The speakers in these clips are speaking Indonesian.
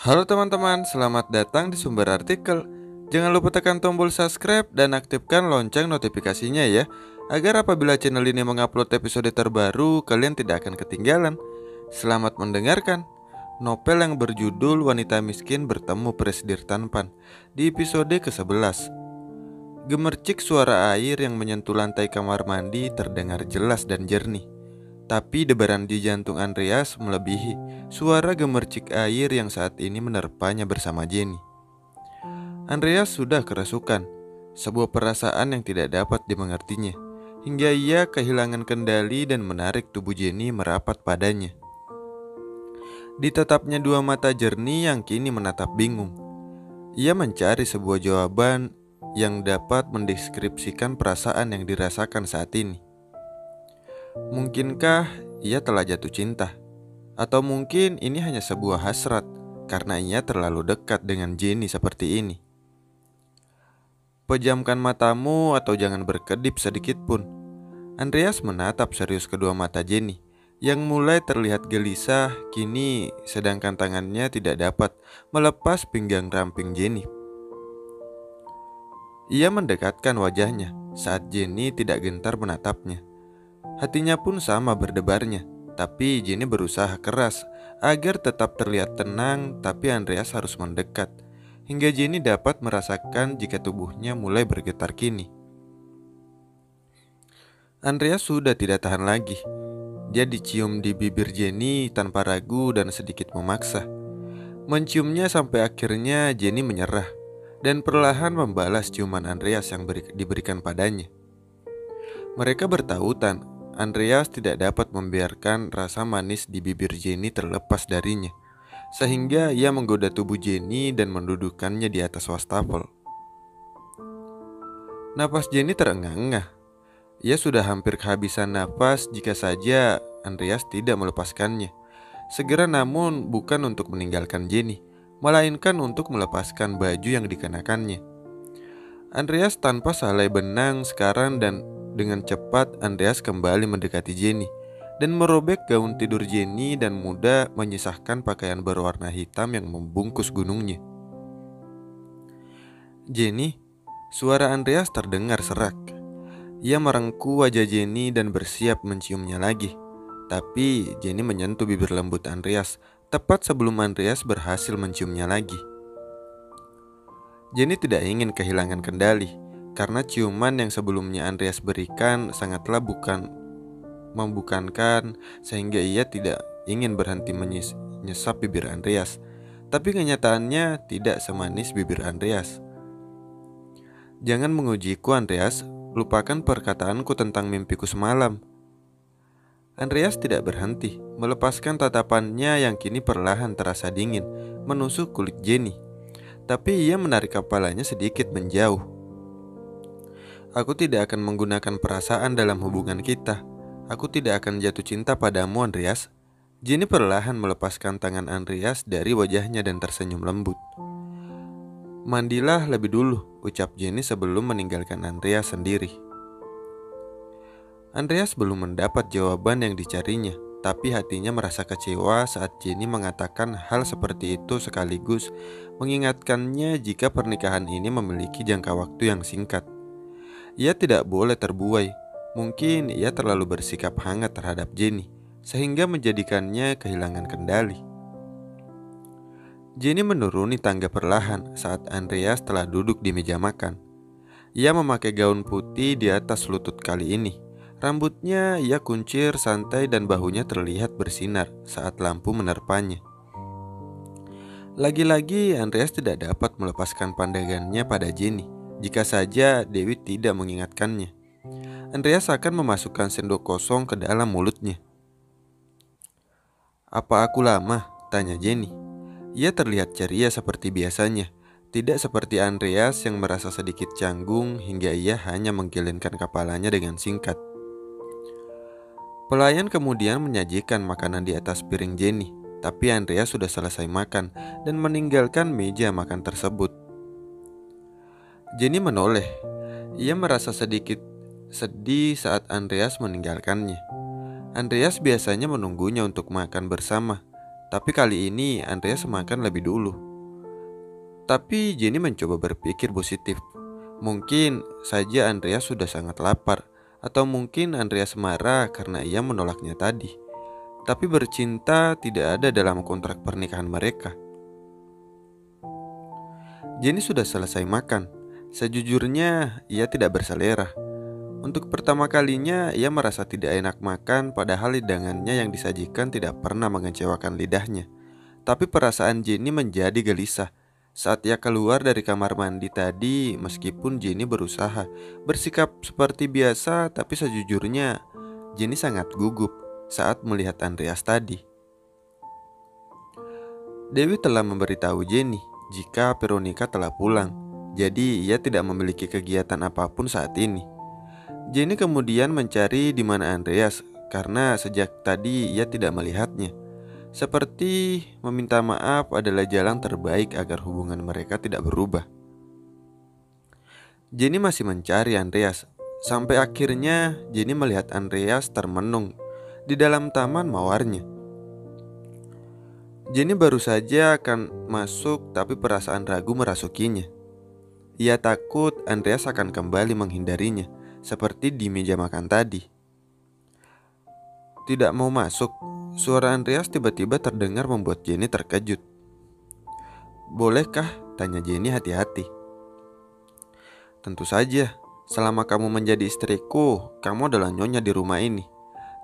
Halo teman-teman, selamat datang di Sumber Artikel. Jangan lupa tekan tombol subscribe dan aktifkan lonceng notifikasinya ya, agar apabila channel ini mengupload episode terbaru, kalian tidak akan ketinggalan. Selamat mendengarkan. Novel yang berjudul Wanita Miskin Bertemu Presidir Tampan di episode ke-11. Gemercik suara air yang menyentuh lantai kamar mandi terdengar jelas dan jernih. Tapi debaran di jantung Andreas melebihi suara gemercik air yang saat ini menerpanya bersama Jenny. Andreas sudah kerasukan, sebuah perasaan yang tidak dapat dimengertinya, hingga ia kehilangan kendali dan menarik tubuh Jenny merapat padanya. Ditatapnya dua mata jernih yang kini menatap bingung. Ia mencari sebuah jawaban yang dapat mendeskripsikan perasaan yang dirasakan saat ini. Mungkinkah ia telah jatuh cinta? Atau mungkin ini hanya sebuah hasrat karena ia terlalu dekat dengan Jenny seperti ini. Pejamkan matamu atau jangan berkedip sedikit pun. Andreas menatap serius kedua mata Jenny yang mulai terlihat gelisah kini, sedangkan tangannya tidak dapat melepas pinggang ramping Jenny. Ia mendekatkan wajahnya saat Jenny tidak gentar menatapnya. Hatinya pun sama berdebarnya, tapi Jenny berusaha keras agar tetap terlihat tenang, tapi Andreas harus mendekat, hingga Jenny dapat merasakan jika tubuhnya mulai bergetar kini. Andreas sudah tidak tahan lagi. Dia dicium di bibir Jenny tanpa ragu dan sedikit memaksa. Menciumnya sampai akhirnya Jenny menyerah dan perlahan membalas ciuman Andreas yang diberikan padanya. Mereka bertautan. Andreas tidak dapat membiarkan rasa manis di bibir Jenny terlepas darinya, sehingga ia menggoda tubuh Jenny dan mendudukkannya di atas wastafel. Napas Jenny terengah-engah. Ia sudah hampir kehabisan napas jika saja Andreas tidak melepaskannya. Segera, namun bukan untuk meninggalkan Jenny, melainkan untuk melepaskan baju yang dikenakannya. Andreas tanpa salai benang sekarang dan dengan cepat Andreas kembali mendekati Jenny dan merobek gaun tidur Jenny dan mudah menyisahkan pakaian berwarna hitam yang membungkus gunungnya. Jenny, suara Andreas terdengar serak. Ia merengkuh wajah Jenny dan bersiap menciumnya lagi. Tapi Jenny menyentuh bibir lembut Andreas tepat sebelum Andreas berhasil menciumnya lagi. Jenny tidak ingin kehilangan kendali, karena ciuman yang sebelumnya Andreas berikan sangatlah membukankan, sehingga ia tidak ingin berhenti menyesap bibir Andreas. Tapi kenyataannya tidak semanis bibir Andreas. Jangan mengujiku, Andreas. Lupakan perkataanku tentang mimpiku semalam. Andreas tidak berhenti, melepaskan tatapannya yang kini perlahan terasa dingin, menusuk kulit Jenny. Tapi ia menarik kepalanya sedikit menjauh. Aku tidak akan menggunakan perasaan dalam hubungan kita. Aku tidak akan jatuh cinta padamu, Andreas. Jenny perlahan melepaskan tangan Andreas dari wajahnya dan tersenyum lembut. Mandilah lebih dulu, ucap Jenny sebelum meninggalkan Andreas sendiri. Andreas belum mendapat jawaban yang dicarinya, tapi hatinya merasa kecewa saat Jenny mengatakan hal seperti itu, sekaligus mengingatkannya jika pernikahan ini memiliki jangka waktu yang singkat. Ia tidak boleh terbuai. Mungkin ia terlalu bersikap hangat terhadap Jenny, sehingga menjadikannya kehilangan kendali. Jenny menuruni tangga perlahan saat Andreas telah duduk di meja makan. Ia memakai gaun putih di atas lutut kali ini. Rambutnya ia kuncir santai dan bahunya terlihat bersinar saat lampu menerpanya. Lagi-lagi Andreas tidak dapat melepaskan pandangannya pada Jenny jika saja Dewi tidak mengingatkannya. Andreas akan memasukkan sendok kosong ke dalam mulutnya. "Apa aku lama?" tanya Jenny. Ia terlihat ceria seperti biasanya, tidak seperti Andreas yang merasa sedikit canggung hingga ia hanya menggelengkan kepalanya dengan singkat. Pelayan kemudian menyajikan makanan di atas piring Jenny, tapi Andreas sudah selesai makan dan meninggalkan meja makan tersebut. Jenny menoleh. Ia merasa sedikit sedih saat Andreas meninggalkannya. Andreas biasanya menunggunya untuk makan bersama, Tapi kali ini Andreas makan lebih dulu. Tapi Jenny mencoba berpikir positif. Mungkin saja Andreas sudah sangat lapar, atau mungkin Andreas marah karena ia menolaknya tadi. Tapi bercinta tidak ada dalam kontrak pernikahan mereka. Jenny sudah selesai makan. Sejujurnya, ia tidak berselera. Untuk pertama kalinya, ia merasa tidak enak makan, padahal hidangannya yang disajikan tidak pernah mengecewakan lidahnya. Tapi perasaan Jenny menjadi gelisah saat ia keluar dari kamar mandi tadi. Meskipun Jenny berusaha bersikap seperti biasa, tapi sejujurnya Jenny sangat gugup saat melihat Andreas tadi. Dewi telah memberitahu Jenny jika Veronica telah pulang, jadi ia tidak memiliki kegiatan apapun saat ini. Jenny kemudian mencari di mana Andreas karena sejak tadi ia tidak melihatnya. Seperti meminta maaf adalah jalan terbaik agar hubungan mereka tidak berubah. Jenny masih mencari Andreas, sampai akhirnya Jenny melihat Andreas termenung di dalam taman mawarnya. Jenny baru saja akan masuk, tapi perasaan ragu merasukinya. Ia takut Andreas akan kembali menghindarinya, seperti di meja makan tadi. Tidak mau masuk. Suara Andreas tiba-tiba terdengar membuat Jenny terkejut. "Bolehkah?" tanya Jenny hati-hati. "Tentu saja. Selama kamu menjadi istriku, kamu adalah nyonya di rumah ini.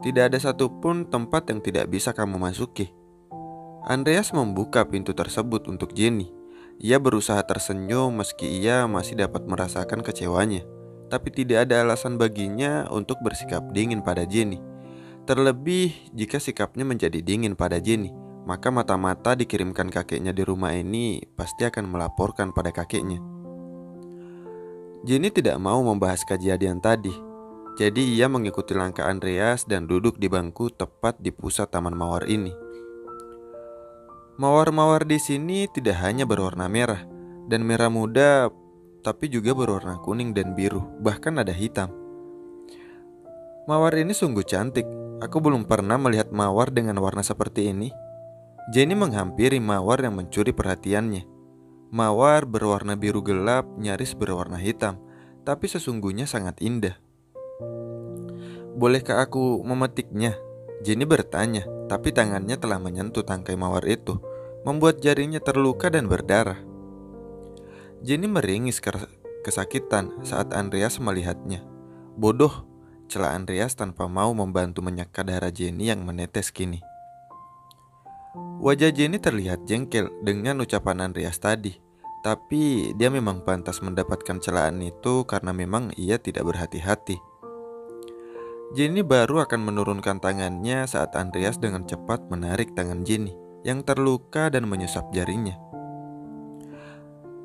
Tidak ada satupun tempat yang tidak bisa kamu masuki." Andreas membuka pintu tersebut untuk Jenny. Ia berusaha tersenyum meski ia masih dapat merasakan kecewanya. Tapi tidak ada alasan baginya untuk bersikap dingin pada Jenny. Terlebih jika sikapnya menjadi dingin pada Jenny, maka mata-mata dikirimkan kakeknya di rumah ini pasti akan melaporkan pada kakeknya. Jenny tidak mau membahas kejadian tadi. Jadi ia mengikuti langkah Andreas dan duduk di bangku tepat di pusat taman mawar ini. Mawar-mawar di sini tidak hanya berwarna merah dan merah muda, tapi juga berwarna kuning dan biru, bahkan ada hitam. Mawar ini sungguh cantik. Aku belum pernah melihat mawar dengan warna seperti ini. Jenny menghampiri mawar yang mencuri perhatiannya. Mawar berwarna biru gelap, nyaris berwarna hitam, tapi sesungguhnya sangat indah. "Bolehkah aku memetiknya?" Jenny bertanya, tapi tangannya telah menyentuh tangkai mawar itu, membuat jarinya terluka dan berdarah. Jenny meringis kesakitan saat Andreas melihatnya. "Bodoh," cela Andreas tanpa mau membantu menyeka darah Jenny yang menetes kini. Wajah Jenny terlihat jengkel dengan ucapan Andreas tadi, tapi dia memang pantas mendapatkan celaan itu karena memang ia tidak berhati-hati. Jenny baru akan menurunkan tangannya saat Andreas dengan cepat menarik tangan Jenny yang terluka dan menyusap jarinya.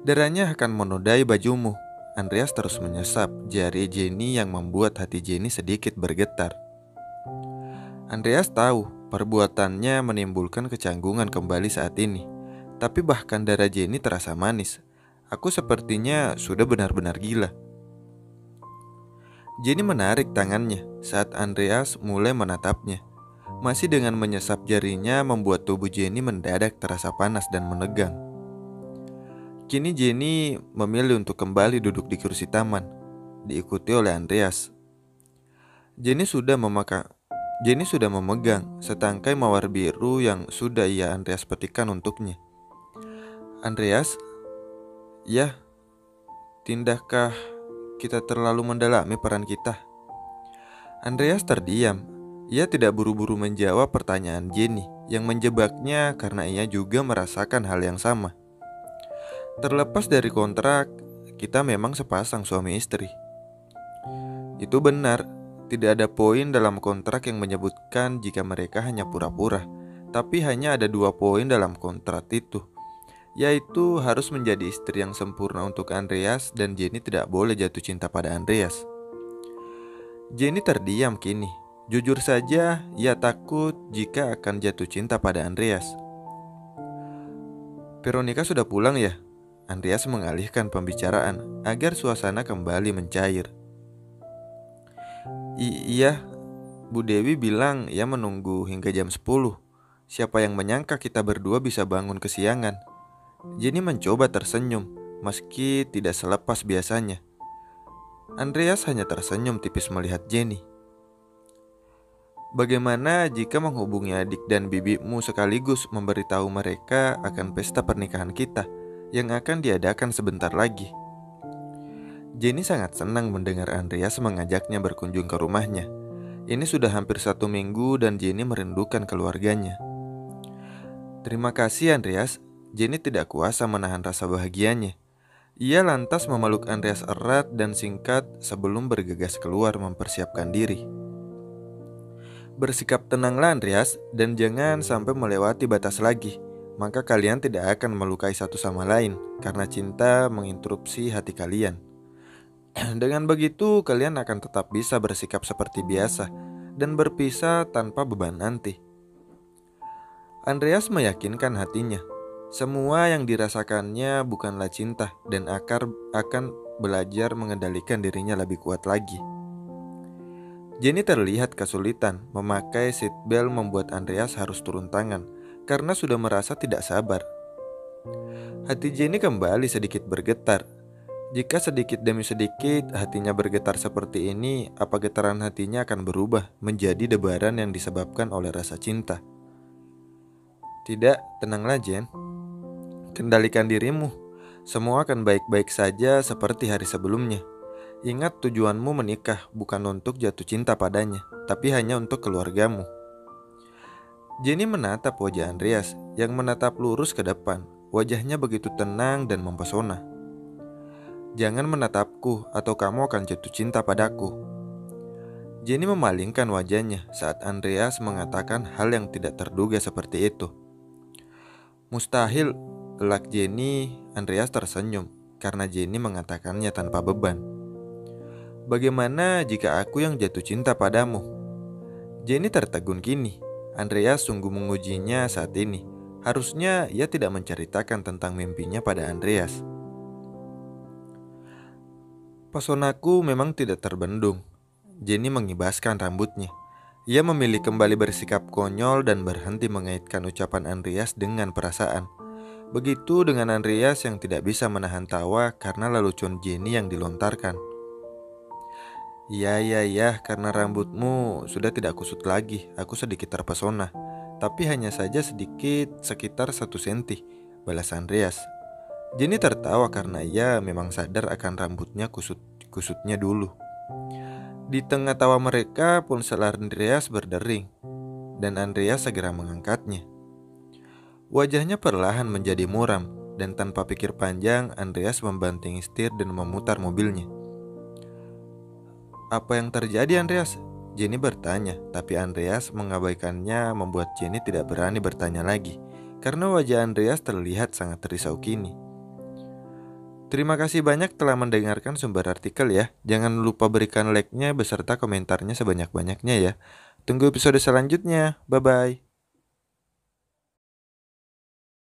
"Darahnya akan menodai bajumu." Andreas terus menyesap jari Jenny yang membuat hati Jenny sedikit bergetar. Andreas tahu perbuatannya menimbulkan kecanggungan kembali saat ini, tapi bahkan darah Jenny terasa manis. Aku sepertinya sudah benar-benar gila. Jenny menarik tangannya saat Andreas mulai menatapnya. Masih dengan menyesap jarinya membuat tubuh Jenny mendadak terasa panas dan menegang. Kini Jenny memilih untuk kembali duduk di kursi taman, diikuti oleh Andreas. Jenny sudah memegang setangkai mawar biru yang sudah Andreas petikkan untuknya. "Andreas, ya, tidakkah kita terlalu mendalami peran kita?" Andreas terdiam. Ia tidak buru-buru menjawab pertanyaan Jenny yang menjebaknya karena ia juga merasakan hal yang sama. "Terlepas dari kontrak, kita memang sepasang suami istri." "Itu benar. Tidak ada poin dalam kontrak yang menyebutkan jika mereka hanya pura-pura. Tapi hanya ada 2 poin dalam kontrak itu, yaitu harus menjadi istri yang sempurna untuk Andreas dan Jenny tidak boleh jatuh cinta pada Andreas." Jenny terdiam kini. Jujur saja, ia takut jika akan jatuh cinta pada Andreas. "Veronica sudah pulang ya?" Andreas mengalihkan pembicaraan agar suasana kembali mencair. Iya, Bu Dewi bilang ia menunggu hingga jam 10. Siapa yang menyangka kita berdua bisa bangun kesiangan? Jenny mencoba tersenyum, meski tidak selepas biasanya. Andreas hanya tersenyum tipis melihat Jenny. Bagaimana jika menghubungi adik dan bibimu sekaligus memberitahu mereka akan pesta pernikahan kita yang akan diadakan sebentar lagi? Jenny sangat senang mendengar Andreas mengajaknya berkunjung ke rumahnya. Ini sudah hampir 1 minggu dan Jenny merindukan keluarganya. Terima kasih Andreas. Jenny tidak kuasa menahan rasa bahagianya. Ia lantas memeluk Andreas erat dan singkat sebelum bergegas keluar mempersiapkan diri. Bersikap tenanglah Andreas, dan jangan sampai melewati batas lagi. Maka kalian tidak akan melukai satu sama lain, karena cinta menginterupsi hati kalian. Dengan begitu, kalian akan tetap bisa bersikap seperti biasa, dan berpisah tanpa beban nanti. Andreas meyakinkan hatinya. Semua yang dirasakannya bukanlah cinta, dan akan belajar mengendalikan dirinya lebih kuat lagi. Jenny terlihat kesulitan. Memakai seatbelt membuat Andreas harus turun tangan karena sudah merasa tidak sabar. Hati Jenny kembali sedikit bergetar. Jika sedikit demi sedikit hatinya bergetar seperti ini, apa getaran hatinya akan berubah menjadi debaran yang disebabkan oleh rasa cinta? Tidak, tenanglah Jen. Kendalikan dirimu. Semua akan baik-baik saja seperti hari sebelumnya. Ingat, tujuanmu menikah bukan untuk jatuh cinta padanya, tapi hanya untuk keluargamu. Jenny menatap wajah Andreas yang menatap lurus ke depan. Wajahnya begitu tenang dan mempesona. Jangan menatapku atau kamu akan jatuh cinta padaku. Jenny memalingkan wajahnya saat Andreas mengatakan hal yang tidak terduga seperti itu. Mustahil, gelak Jenny. Andreas tersenyum karena Jenny mengatakannya tanpa beban. Bagaimana jika aku yang jatuh cinta padamu? Jenny tertegun kini. Andreas sungguh mengujinya saat ini. Harusnya ia tidak menceritakan tentang mimpinya pada Andreas. Pesonaku memang tidak terbendung. Jenny mengibaskan rambutnya. Ia memilih kembali bersikap konyol dan berhenti mengaitkan ucapan Andreas dengan perasaan. Begitu dengan Andreas yang tidak bisa menahan tawa karena lelucon Jenny yang dilontarkan. Ya, karena rambutmu sudah tidak kusut lagi, aku sedikit terpesona. Tapi hanya saja sedikit, sekitar 1 senti, balas Andreas. Jenny tertawa karena ia memang sadar akan rambutnya kusutnya dulu. Di tengah tawa mereka, ponsel Andreas berdering, dan Andreas segera mengangkatnya. Wajahnya perlahan menjadi muram, dan tanpa pikir panjang, Andreas membanting setir dan memutar mobilnya. Apa yang terjadi Andreas? Jenny bertanya, tapi Andreas mengabaikannya membuat Jenny tidak berani bertanya lagi, karena wajah Andreas terlihat sangat risau kini. Terima kasih banyak telah mendengarkan sumber artikel ya. Jangan lupa berikan like-nya beserta komentarnya sebanyak-banyaknya ya. Tunggu episode selanjutnya. Bye-bye.